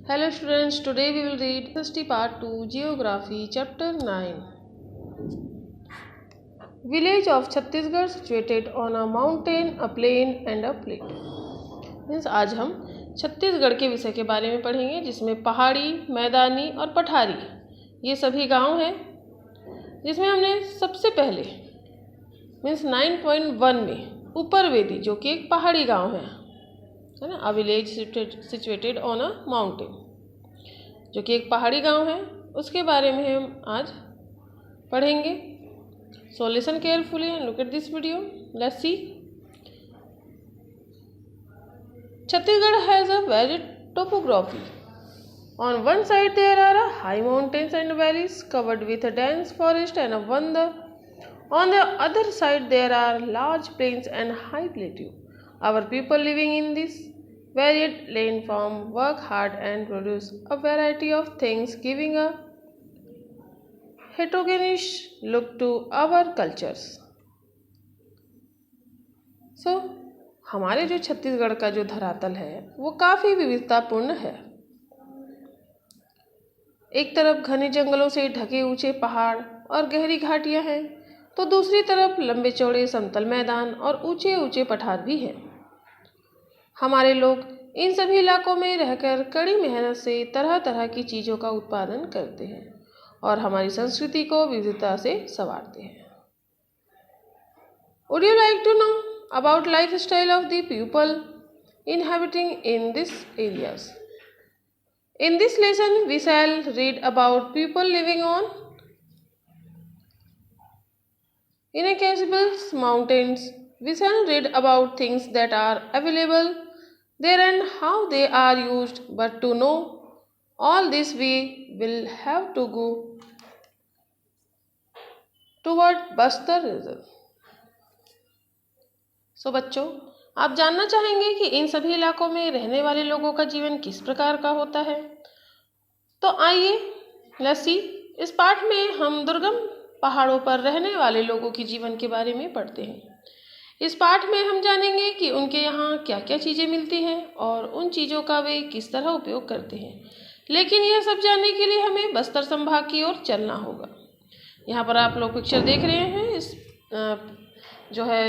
Hello students, today we will read SST Part 2 Geography Chapter 9. Village of Chhattisgarh situated on a mountain, a plain and a plate. Means आज हम छत्तीसगढ़ के विषय के बारे में पढ़ेंगे जिसमें पहाड़ी, मैदानी और पठारी ये सभी गांव हैं, जिसमें हमने सबसे पहले मीन्स 9.1 में ऊपर वेदी जो कि एक पहाड़ी गांव है ना, a village situated on a mountain जो कि एक पहाड़ी गांव है, उसके बारे में हम आज पढ़ेंगे. So listen carefully and look at this video. Let's see. Chhattisgarh has a varied topography. On one side there are high mountains and valleys covered with a dense forest and a wonder. On the other side there are large plains and high plateau. Our people living in this varied land form work hard and produce a variety of things, giving a heterogeneous look to our cultures. So, हमारे जो छत्तीसगढ़ का जो धरातल है वो काफ़ी विविधतापूर्ण है. एक तरफ घने जंगलों से ढके ऊंचे पहाड़ और गहरी घाटियां हैं, तो दूसरी तरफ लंबे चौड़े समतल मैदान और ऊंचे ऊंचे पठार भी हैं. हमारे लोग इन सभी इलाकों में रहकर कड़ी मेहनत से तरह तरह की चीज़ों का उत्पादन करते हैं और हमारी संस्कृति को विविधता से संवारते हैं. Would you like to know about lifestyle of the people inhabiting in these areas? In this lesson, we shall read about people living on inaccessible mountains. We shall read about things that are available there and how they are used. But to know all this, we will have to go toward Bastar region. सो बच्चों, आप जानना चाहेंगे कि इन सभी इलाकों में रहने वाले लोगों का जीवन किस प्रकार का होता है. तो आइए लेट्स सी. इस पाठ में हम दुर्गम पहाड़ों पर रहने वाले लोगों के जीवन के बारे में पढ़ते हैं. इस पाठ में हम जानेंगे कि उनके यहाँ क्या क्या चीज़ें मिलती हैं और उन चीज़ों का वे किस तरह उपयोग करते हैं. लेकिन यह सब जानने के लिए हमें बस्तर संभाग की ओर चलना होगा. यहाँ पर आप लोग पिक्चर देख रहे हैं. जो है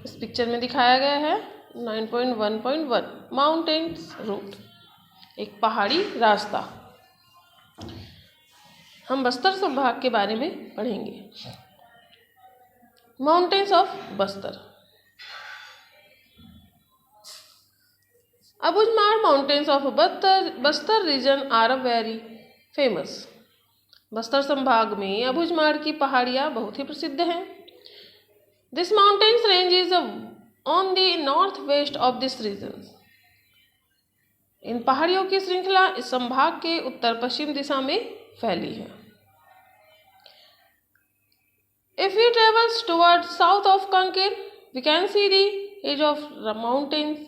इस पिक्चर में दिखाया गया है 9.1.1 माउंटेन्स रूट, एक पहाड़ी रास्ता. हम बस्तर संभाग के बारे में पढ़ेंगे. Mountains of Bastar. Abujhmad mountains of Bastar region are very famous. Bastar संभाग में अबुझमाड़ की पहाड़ियाँ बहुत ही प्रसिद्ध हैं. This mountains range is on the northwest of this region. इन पहाड़ियों की श्रृंखला इस संभाग के उत्तर पश्चिम दिशा में फैली है. If we travel towards south of Kanker, we can see the edge of the mountains.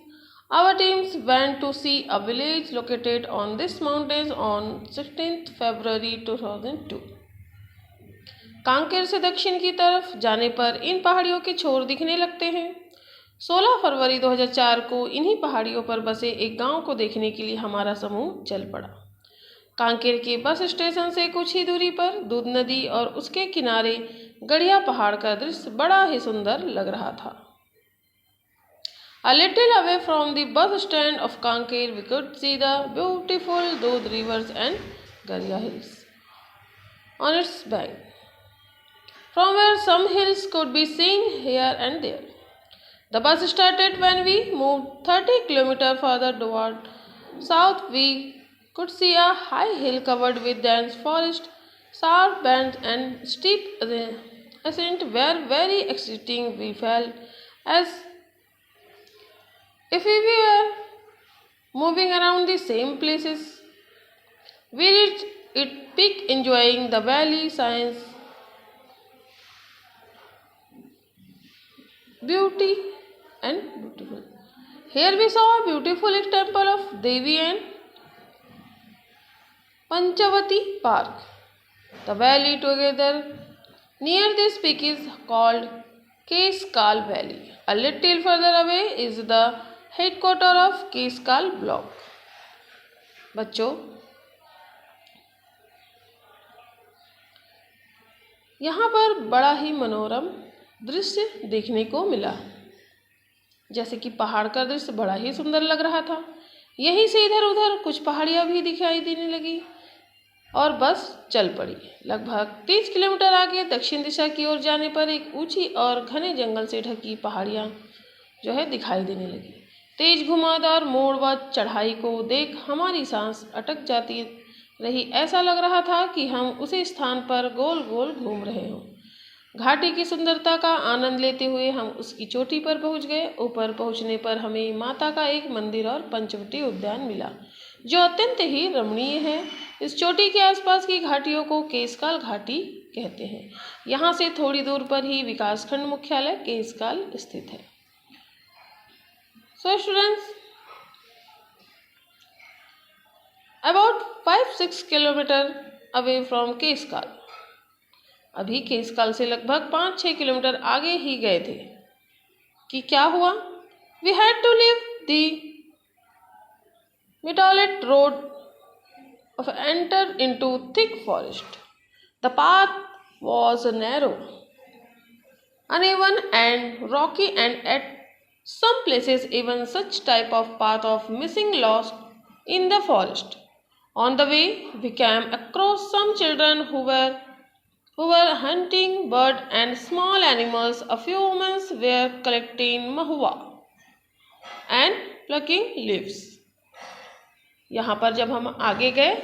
Our teams went to see a village located on this mountains on 16th February 2002. Kanker से दक्षिण की तरफ जाने पर इन पहाड़ियों के छोर दिखने लगते हैं. 16 फरवरी 2004 को इन्हीं पहाड़ियों पर बसे एक गांव को देखने के लिए हमारा समूह चल पड़ा. कांकेर के बस स्टेशन से कुछ ही दूरी पर दूध नदी और उसके किनारे गढ़िया पहाड़ का दृश्य बड़ा ही सुंदर लग रहा था. A little away from the bus stand of Kanker, we could see the beautiful Doodh rivers and Garhia hills on its bank, from where some hills could be seen here and there. The bus started when we moved 30 kilometers further toward south. We could see a high hill covered with dense forest. Sharp bends and steep ascent were very exciting. We felt as if we were moving around the same places. We reached its peak, enjoying the valley scenes, beauty and beautiful. Here we saw a beautiful temple of Devi and Panchavati Park. The valley together near this peak is called Keskal Valley. A little further away is the headquarters of Keskal block. बच्चों, यहाँ पर बड़ा ही मनोरम दृश्य देखने को मिला। जैसे कि पहाड़ का दृश्य बड़ा ही सुंदर लग रहा था। यहीं से इधर उधर कुछ पहाड़ियाँ भी दिखाई देने लगी और बस चल पड़ी। लगभग 30 किलोमीटर आगे दक्षिण दिशा की ओर जाने पर एक ऊंची और घने जंगल से ढकी पहाड़ियाँ दिखाई देने लगी। तेज घुमावदार मोड़ व चढ़ाई को देख हमारी सांस अटक जाती रही। ऐसा लग रहा था कि हम उसी स्थान पर गोल गोल घूम रहे हों। घाटी की सुंदरता का आनंद लेते हुए हम उसकी चोटी पर पहुंच गए। ऊपर पहुंचने पर हमें माता का एक मंदिर और पंचवटी उद्यान मिला, जो अत्यंत ही रमणीय है। इस चोटी के आसपास की घाटियों को केशकाल घाटी कहते हैं। यहाँ से थोड़ी दूर पर ही विकासखंड मुख्यालय केशकाल स्थित है। So students, about 5-6 kilometre away from Keshkal, अभी केशकाल से लगभग 5-6 किलोमीटर आगे ही गए थे कि क्या हुआ। We had to leave the Meteorite road of enter into thick forest. The path was narrow, uneven and rocky, and at some places even such type of path of missing lost in the forest. On the way, we came across some children who were hunting bird and small animals. A few women were collecting mahua and plucking leaves. यहाँ पर जब हम आगे गए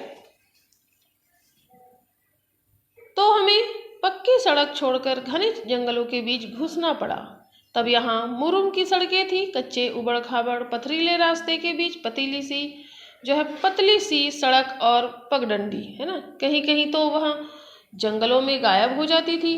तो हमें पक्की सड़क छोड़कर घने जंगलों के बीच घुसना पड़ा। तब यहाँ मुरुम की सड़कें थी। कच्चे उबड़ खाबड़ पथरीले रास्ते के बीच पतली सी सड़क और पगडंडी है ना। कहीं कहीं तो वह जंगलों में गायब हो जाती थी।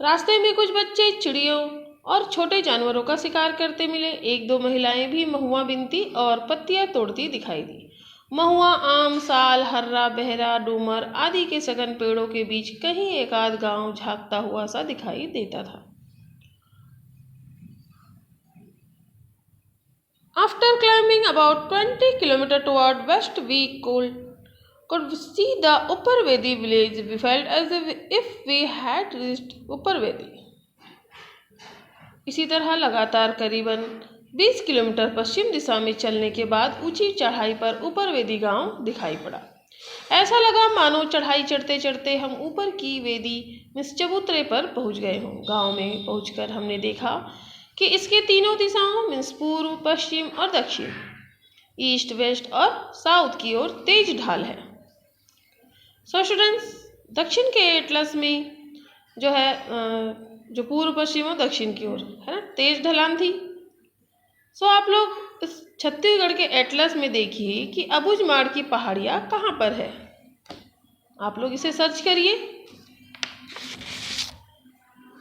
रास्ते में कुछ बच्चे चिड़ियों और छोटे जानवरों का शिकार करते मिले। एक दो महिलाएं भी महुआ बिनती और पत्तियां तोड़ती दिखाई दी। महुआ, आम, साल, हर्रा, बहरा, डूमर आदि के सघन पेड़ों के बीच कहीं एक आध गांव झांकता हुआ सा दिखाई देता था। After climbing about 20 kilometers toward west, we could see the Uppervedi village. We felt as if we had reached Uppervedi. इसी तरह लगातार करीबन 20 किलोमीटर पश्चिम दिशा में चलने के बाद ऊंची चढ़ाई पर ऊपरवेदी गांव दिखाई पड़ा। ऐसा लगा मानो चढ़ाई चढ़ते चढ़ते हम ऊपर की वेदी में चबूतरे पर पहुंच गए हों। गांव में पहुंचकर हमने देखा कि इसके तीनों दिशाओं मीन्स पूर्व, पश्चिम और दक्षिण, ईस्ट, वेस्ट और साउथ की ओर तेज ढाल है। सो स्टूडेंट्स, दक्षिण के एटलस में जो पूर्व, पश्चिम और दक्षिण की ओर है ना, तेज ढलान थी। सो आप लोग इस छत्तीसगढ़ के एटलस में देखिए कि अबुझमाड़ की पहाड़ियाँ कहाँ पर है। आप लोग इसे सर्च करिए।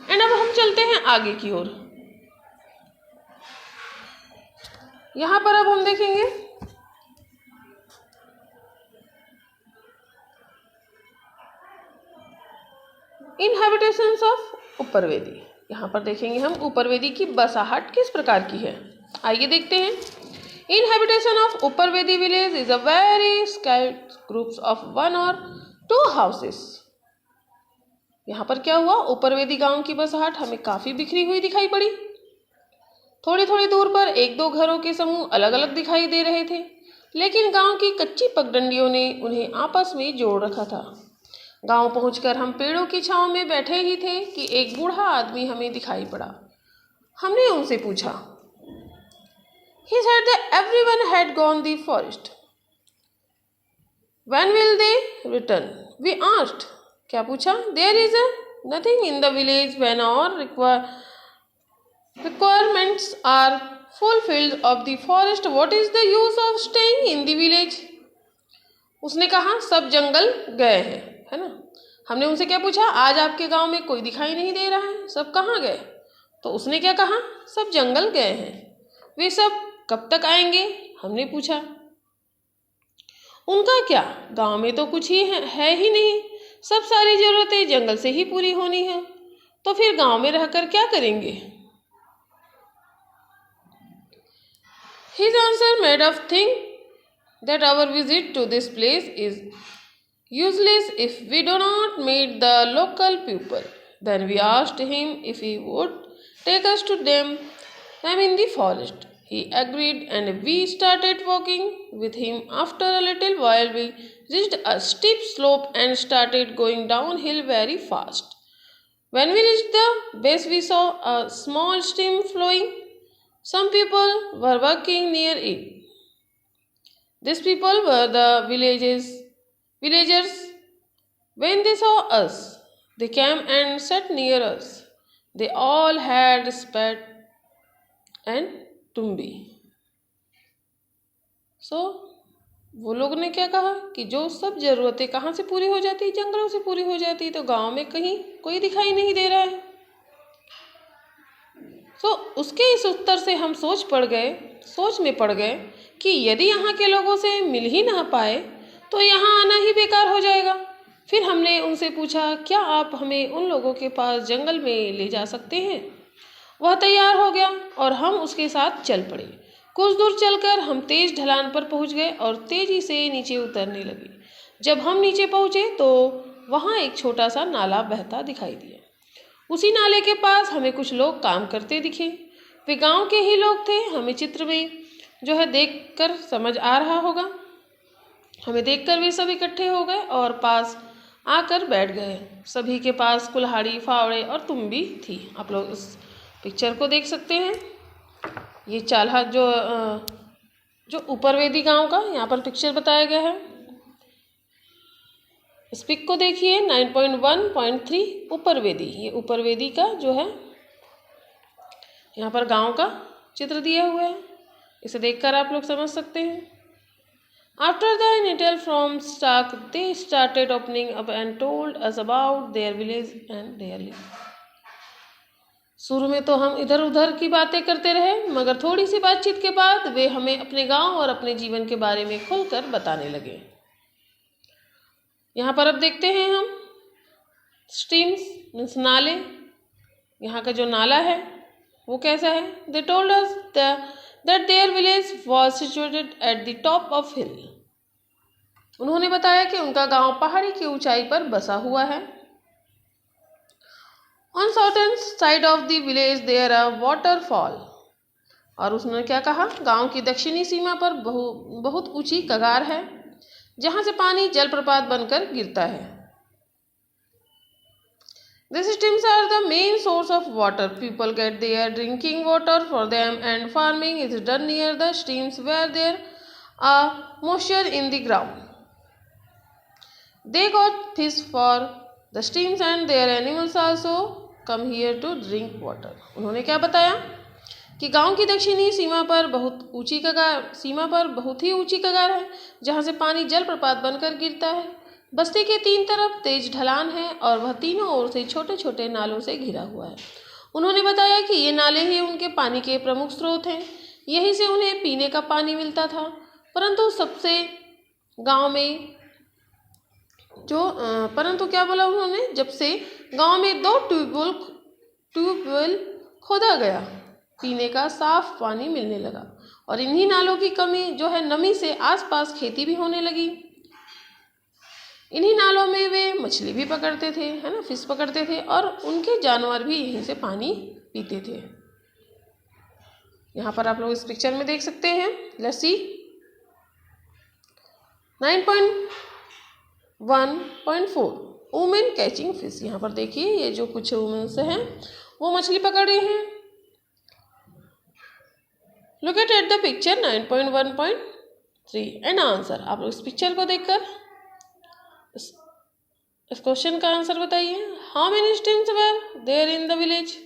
एंड अब हम चलते हैं आगे की ओर। यहाँ पर अब हम देखेंगे इनहैबिटेशंस ऑफ ऊपरवेदी। यहाँ पर देखेंगे हम ऊपरवेदी की बसाहट किस प्रकार की है। आइए देखते हैं। Inhabitation of Uparvedi village is a very skied groups of 1 or 2 houses. यहाँ पर क्या हुआ, ऊपरवेदी गांव की बसाहट हमें काफी बिखरी हुई दिखाई पड़ी। थोड़ी थोड़ी दूर पर 1-2 घरों के समूह अलग अलग दिखाई दे रहे थे, लेकिन गांव की कच्ची पगडंडियों ने उन्हें आपस में जोड़ रखा था। गांव पहुंचकर हम पेड़ों की छांव में बैठे ही थे कि एक बूढ़ा आदमी हमें दिखाई पड़ा। हमने उनसे पूछा। He said that everyone had gone the forest. When will they return? We asked. क्या पूछा? There is nothing in the village when our requirements are fulfilled of the forest. What is the use of staying in the village? उसने कहा सब जंगल गए हैं, है ना। हमने उनसे क्या पूछा, आज आपके गांव में कोई दिखाई नहीं दे रहा है, सब कहाँ गए? तो उसने क्या कहा, सब जंगल गए हैं। वे सब कब तक आएंगे? हमने पूछा। उनका क्या, गांव में तो कुछ ही है ही नहीं, सब सारी जरूरतें जंगल से ही पूरी होनी है, तो फिर गांव में रहकर क्या करेंगे? His answer made us think that our visit to this place is useless if we do not meet the local people. Then we asked him if he would take us to them in the forest. He agreed and we started walking with him. After a little while, we reached a steep slope and started going downhill very fast. When we reached the base, we saw a small stream flowing. Some people were working near it. These people were the villagers. When they saw us, they came and sat near us. They all had spat and tumbi. वो लोग ने क्या कहा कि जो सब जरूरतें कहाँ से पूरी हो जाती, जंगलों से पूरी हो जाती, तो गांव में कहीं कोई दिखाई नहीं दे रहा है। उसके इस उत्तर से हम सोच में पड़ गए कि यदि यहाँ के लोगों से मिल ही ना पाए तो यहाँ आना ही बेकार हो जाएगा। फिर हमने उनसे पूछा, क्या आप हमें उन लोगों के पास जंगल में ले जा सकते हैं? वह तैयार हो गया और हम उसके साथ चल पड़े। कुछ दूर चलकर हम तेज ढलान पर पहुंच गए और तेजी से नीचे उतरने लगे। जब हम नीचे पहुंचे तो वहां एक छोटा सा नाला बहता दिखाई दिया। उसी नाले के पास हमें कुछ लोग काम करते दिखे। वे गांव के ही लोग थे। हमें चित्र में देखकर समझ आ रहा होगा। हमें देखकर वे सब इकट्ठे हो गए और पास आकर बैठ गए। सभी के पास कुल्हाड़ी, फावड़े और तुम्बी थी। आप लोग इस पिक्चर को देख सकते हैं। ये चाल्हा जो ऊपरवेदी गांव का यहाँ पर पिक्चर बताया गया है। इस पिक को देखिए 9.1.3 ऊपरवेदी। ये ऊपरवेदी का जो है यहाँ पर गांव का चित्र दिया हुआ है। इसे देखकर आप लोग समझ सकते हैं। After the intel from Stark, they started opening up and told us about their village and their life. शुरू में तो हम इधर उधर की बातें करते रहे, मगर थोड़ी सी बातचीत के बाद वे हमें अपने गांव और अपने जीवन के बारे में खुलकर बताने लगे। यहाँ पर अब देखते हैं हम स्ट्रीम्स मीन्स नाले। यहाँ का जो नाला है वो कैसा है? They told us that their village was situated at the top of hill. उन्होंने बताया कि उनका गांव पहाड़ी की ऊंचाई पर बसा हुआ है। On certain side of the village there a waterfall. और उसने क्या कहा? गांव की दक्षिणी सीमा पर बहुत ऊंची कगार है जहां से पानी जलप्रपात बनकर गिरता है। These streams are the main source of water. People get their drinking water for them and farming is done near the streams where there are moisture in the ground. They got fish for the streams and their animals also come here to drink water. उन्होंने क्या बताया कि गांव की दक्षिणी सीमा पर बहुत ही ऊंची कगार है जहां से पानी जलप्रपात बनकर गिरता है। बस्ती के तीन तरफ तेज ढलान है और वह तीनों ओर से छोटे छोटे नालों से घिरा हुआ है। उन्होंने बताया कि ये नाले ही उनके पानी के प्रमुख स्रोत हैं। यहीं से उन्हें पीने का पानी मिलता था। परंतु क्या बोला उन्होंने? जब से गांव में 2 ट्यूबवेल खोदा गया, पीने का साफ पानी मिलने लगा और इन्हीं नालों की नमी से आसपास खेती भी होने लगी। इन्हीं नालों में वे मछली भी पकड़ते थे, है ना, फिश पकड़ते थे और उनके जानवर भी यहीं से पानी पीते थे। यहाँ पर आप लोग इस पिक्चर में देख सकते हैं लस्सी। 9.1.4 वुमेन कैचिंग फिश। यहाँ पर देखिए ये जो कुछ वुमेन्स हैं वो मछली पकड़ रहे हैं। Look at the picture 9.1.3 and answer. आप लोग इस पिक्चर को देखकर इस क्वेश्चन का आंसर बताइए। How many streams were there in the village?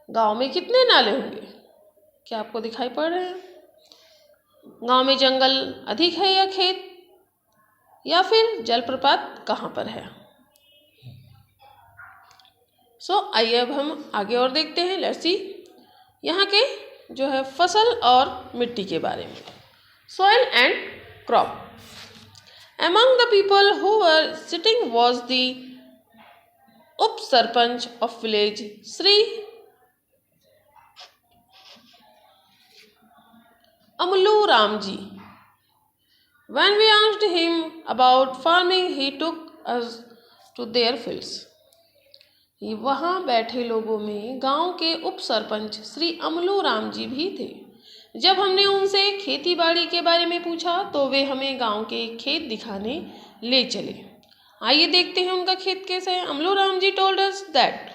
गांव में कितने नाले होंगे? क्या आपको दिखाई पड़ रहे हैं? गांव में जंगल अधिक है या खेत, या फिर जलप्रपात कहाँ पर है? आइए अब हम आगे और देखते हैं। लेट्स सी यहाँ के जो है फसल और मिट्टी के बारे में। Soil and crop. Among the people who were sitting was the Up-Sarpanch of village Sri Amlu Ramji. When we asked him about farming, he took us to their fields. वहाँ बैठे लोगों में गांव के उप सरपंच श्री अमलू राम जी भी थे। जब हमने उनसे खेती बाड़ी के बारे में पूछा तो वे हमें गांव के खेत दिखाने ले चले। आइए देखते हैं उनका खेत कैसा है। अमलू Ram ji told us that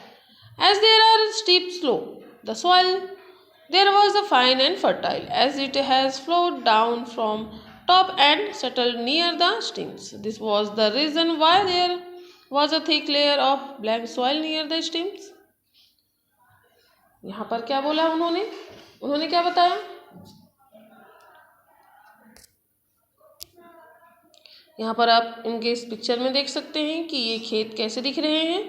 as there are steep slope, the soil there was a fine and fertile, as it has flowed down from top and settled near the streams. This was the reason why there was a thick layer of black soil near the streams. यहाँ पर क्या बोला उन्होंने क्या बताया? यहाँ पर आप इनके इस पिक्चर में देख सकते हैं कि ये खेत कैसे दिख रहे हैं।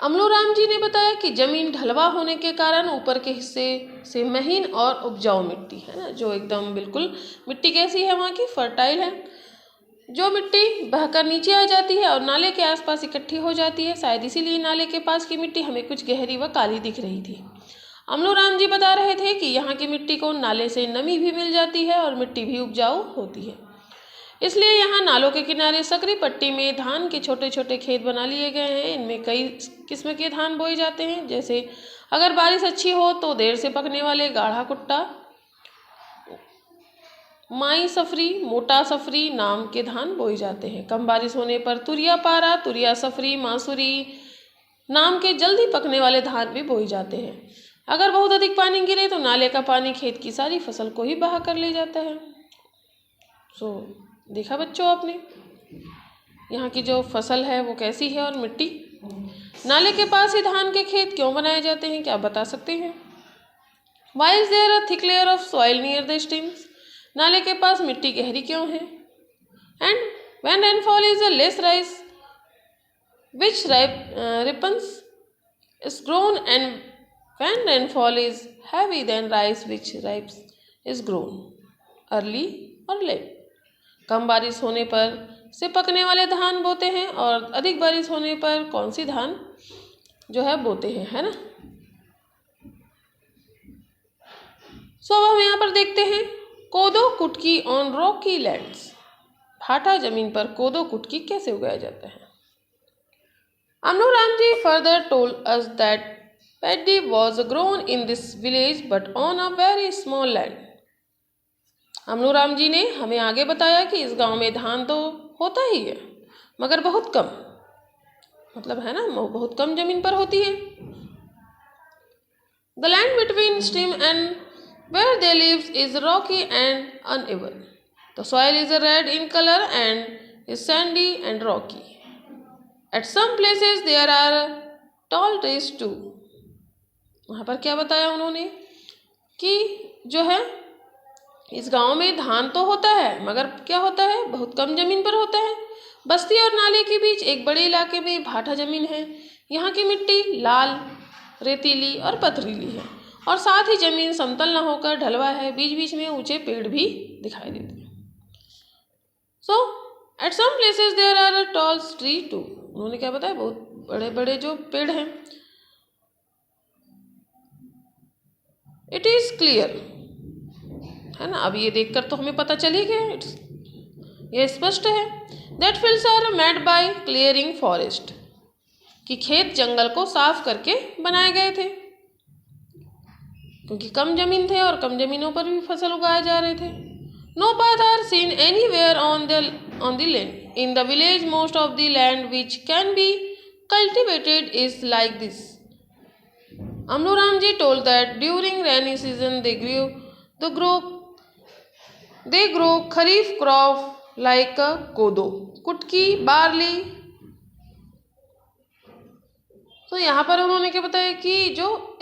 अमलू राम जी ने बताया कि जमीन ढलवा होने के कारण ऊपर के हिस्से से महीन और उपजाऊ मिट्टी है ना, जो एकदम बिल्कुल मिट्टी कैसी है वहाँ की, फर्टाइल है। जो मिट्टी बहकर नीचे आ जाती है और नाले के आसपास इकट्ठी हो जाती है, शायद इसीलिए नाले के पास की मिट्टी हमें कुछ गहरी व काली दिख रही थी। अमलू राम जी बता रहे थे कि यहाँ की मिट्टी को नाले से नमी भी मिल जाती है और मिट्टी भी उपजाऊ होती है, इसलिए यहाँ नालों के किनारे सकरी पट्टी में धान के छोटे छोटे खेत बना लिए गए हैं। इनमें कई किस्म के धान बोए जाते हैं, जैसे अगर बारिश अच्छी हो तो देर से पकने वाले गाढ़ा कुट्टा, माई सफरी, मोटा सफरी नाम के धान बोए जाते हैं। कम बारिश होने पर तुरिया पारा, तुरिया सफरी, मासूरी नाम के जल्दी पकने वाले धान भी बोए जाते हैं। अगर बहुत अधिक पानी गिरे तो नाले का पानी खेत की सारी फसल को ही बहा कर ले जाता है। देखा बच्चों आपने यहाँ की जो फसल है वो कैसी है और मिट्टी। नाले के पास ही धान के खेत क्यों बनाए जाते हैं, क्या आप बता सकते हैं? Why is there a thick layer of soil near the streams? नाले के पास मिट्टी गहरी क्यों है? And when rainfall is a less rice which ripens is grown, and when rainfall is heavy then rice which ripens is grown early or late. कम बारिश होने पर से पकने वाले धान बोते हैं और अधिक बारिश होने पर कौन सी धान जो है बोते हैं, है ना। अब हम यहाँ पर देखते हैं कोदो कुटकी ऑन रॉकी लैंड्स। भाटा जमीन पर कोदो कुटकी कैसे उगाया जाता है? अमलू Ram ji further told us that paddy was grown in this village but on a very small land. अमलू Ram ji ने हमें आगे बताया कि इस गांव में धान तो होता ही है मगर बहुत कम, मतलब है ना, बहुत कम जमीन पर होती है। The land between stream and where they live is rocky and uneven. The soil is red in color and is sandy and rocky. At some places there are tall trees too. वहाँ पर क्या बताया उन्होंने कि जो है इस गांव में धान तो होता है मगर क्या होता है, बहुत कम जमीन पर होता है। बस्ती और नाले के बीच एक बड़े इलाके में भाटा जमीन है। यहाँ की मिट्टी लाल, रेतीली और पथरीली है और साथ ही जमीन समतल न होकर ढलवा है। बीच बीच में ऊंचे पेड़ भी दिखाई देते हैं। So at some places there are tall trees too. उन्होंने क्या बताया, बहुत बड़े बड़े जो पेड़ हैं। It is clear, है ना। अब ये देखकर तो हमें पता चल ही गया, ये स्पष्ट है। That fields are made by clearing forest, कि खेत जंगल को साफ करके बनाए गए थे, क्योंकि कम जमीन थे और कम जमीनों पर भी फसल उगाए जा रहे थे। No path are seen anywhere on the land. In the village, most of the land which can be cultivated is like this. Amlu Ramji told that during rainy season they grow kharif crop like कोदो, कुटकी, barley. तो यहाँ पर उन्होंने क्या बताया कि जो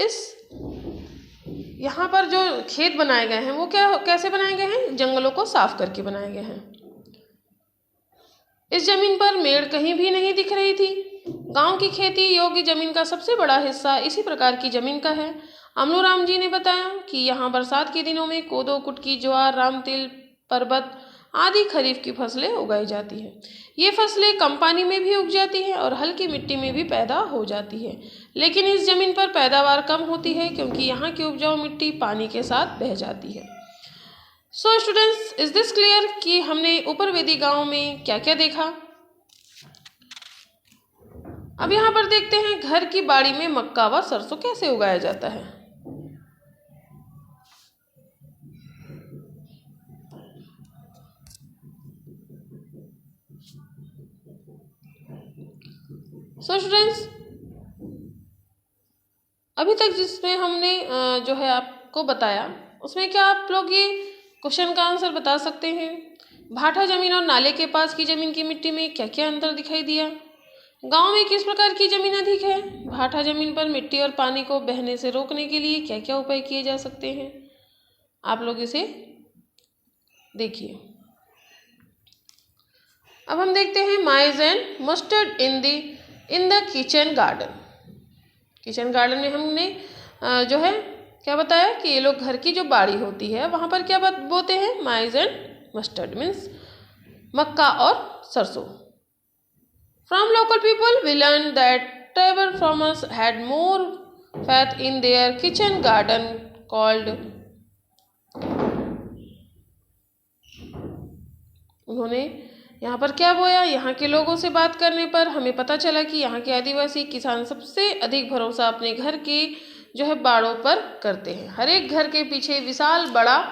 यहाँ पर जो खेत बनाए गए हैं वो कैसे बनाए गए हैं, जंगलों को साफ करके बनाए गए हैं। इस जमीन पर मेड़ कहीं भी नहीं दिख रही थी। गांव की खेती योग्य जमीन का सबसे बड़ा हिस्सा इसी प्रकार की जमीन का है। अमलू राम जी ने बताया कि यहाँ बरसात के दिनों में कोदो, कुटकी, ज्वार, रामतिल, परबत आदि खरीफ की फसलें उगाई जाती हैं। ये फसलें कम पानी में भी उग जाती हैं और हल्की मिट्टी में भी पैदा हो जाती है। लेकिन इस जमीन पर पैदावार कम होती है क्योंकि यहाँ की उपजाऊ मिट्टी पानी के साथ बह जाती है। So students, is this clear कि हमने उपरवेदी गांव में क्या क्या देखा? अब यहाँ पर देखते हैं घर की बाड़ी में मक्का व सरसों कैसे उगाया जाता है। सो स्टूडेंट्स, अभी तक जिसमें हमने जो है आपको बताया उसमें क्या आप लोग ये क्वेश्चन का आंसर बता सकते हैं? भाटा जमीन और नाले के पास की जमीन की मिट्टी में क्या क्या अंतर दिखाई दिया? गांव में किस प्रकार की जमीन अधिक है? भाटा जमीन पर मिट्टी और पानी को बहने से रोकने के लिए क्या क्या उपाय किए जा सकते हैं? आप लोग इसे देखिए। अब हम देखते हैं mine's and mustard in the kitchen garden. Kitchen garden में हमने जो है क्या बताया कि ये लोग घर की जो बाड़ी होती है वहाँ पर क्या बोते हैं? माइज एंड मस्टर्ड मीन्स मक्का और सरसों। From local people, we learned that tribal farmers had more faith in their kitchen garden called. उन्होंने यहाँ पर क्या बोया? यहाँ के लोगों से बात करने पर हमें पता चला कि यहाँ के आदिवासी किसान सबसे अधिक भरोसा अपने घर के जो है बाड़ों पर करते हैं। हर एक घर के पीछे विशाल बड़ा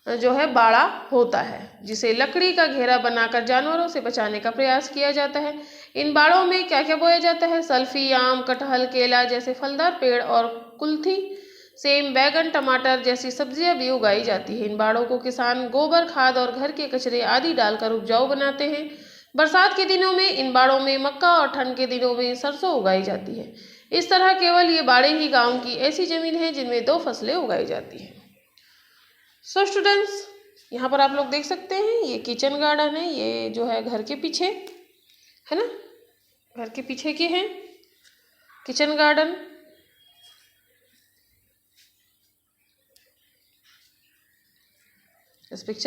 जो है बाड़ा होता है जिसे लकड़ी का घेरा बनाकर जानवरों से बचाने का प्रयास किया जाता है। इन बाड़ों में क्या क्या बोया जाता है? सल्फी, आम, कटहल, केला जैसे फलदार पेड़ और कुल्थी, सेम, बैगन, टमाटर जैसी सब्जियां भी उगाई जाती है। इन बाड़ों को किसान गोबर खाद और घर के कचरे आदि डालकर उपजाऊ बनाते हैं। बरसात के दिनों में इन बाड़ों में मक्का और ठंड के दिनों में सरसों उगाई जाती है। इस तरह केवल ये बाड़े ही गाँव की ऐसी जमीन है जिनमें 2 फसलें उगाई जाती हैं। सो स्टूडेंट्स, यहाँ पर आप लोग देख सकते हैं ये किचन गार्डन है, ये जो है घर के पीछे है ना, घर के पीछे के हैं किचन गार्डन। इस पिक्चर